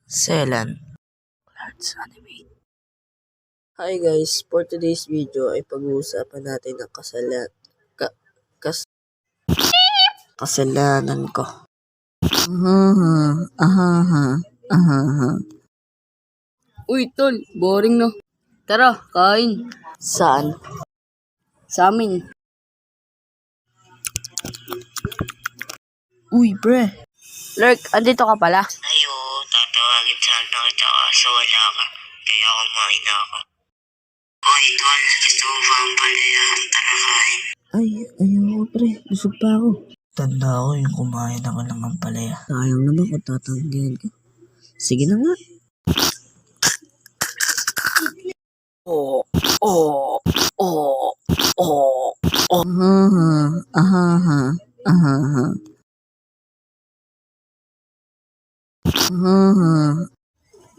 Selan. Let's animate. Hi guys, for today's video ay pag-uusapan natin ang kasalanan ko. Uy, tol, boring no. Tara, kain. Saan? Sa amin. Uy, pre. Lurk, andito ka pala. Ay, oo, tatawagin sana kita kaso wala ka. Kaya kumain na ako. Uy, tol, gusto mo ba ang palayan? Tara kain. Ay, ayoko pre. Busog pa ako. Tanda ko yung kumain ako ng ampalaya. Sayang naman kung tatanggihan ko. Sige na nga. Oh.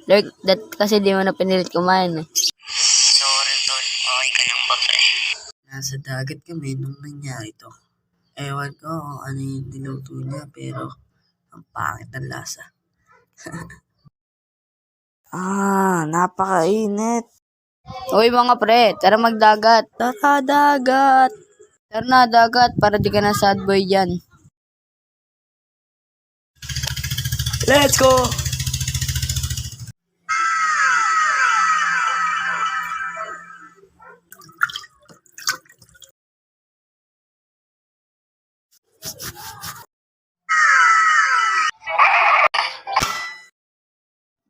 Lurk, kasi di mo na pinilit kumain eh. Sorry, tol. Okay ka lang ba, pre? Nasa dagat kami nung nangyari to. Ewan ko kung ano yung niluto niya, pero ang pangit ng lasa. Napakainit. Uy mga pre, tara magdagat. Tara, dagat. Tara na dagat para di ka na sad boy dyan. Let's go!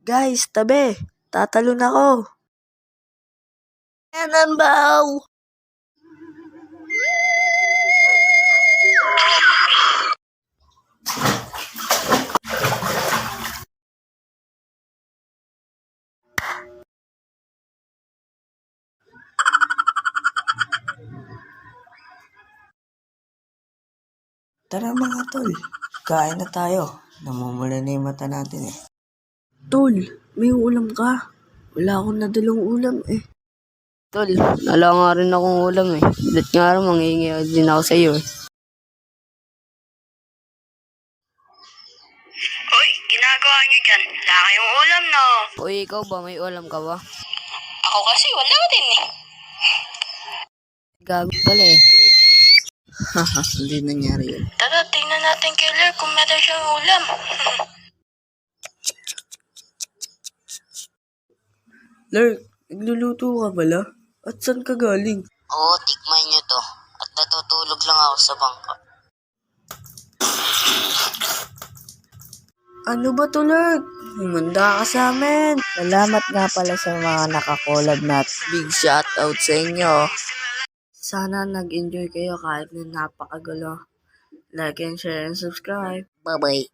Guys, tabi. Tatalon ako. Anambaw! Tara mga tol, kain na tayo. Namumula na yung mata natin eh. Tol, may ulam ka? Wala akong nadalang ulam eh. Tol, wala nga rin akong ulam eh. Ba't nga rin manghihingi din ako sa iyo eh. Uy, ginagawa niyo dyan? Wala kayong ulam, no? Uy, ikaw ba? May ulam ka ba? Ako kasi wala din eh. Gago pala eh. Haha, hindi nangyari yun. Tara, tingnan natin kay Lur kung meron siyang ulam. Lurk, nagluluto ka pala? At saan ka galing? Oo, tikman nyo to. At natutulog lang ako sa bangka. Ano ba to, Lurk? Humanda ka sa amin. Salamat nga pala sa mga nakakolab na big shoutout sa inyo. Sana nag-enjoy kayo kahit na napakagulo. Like and share and subscribe. Bye-bye.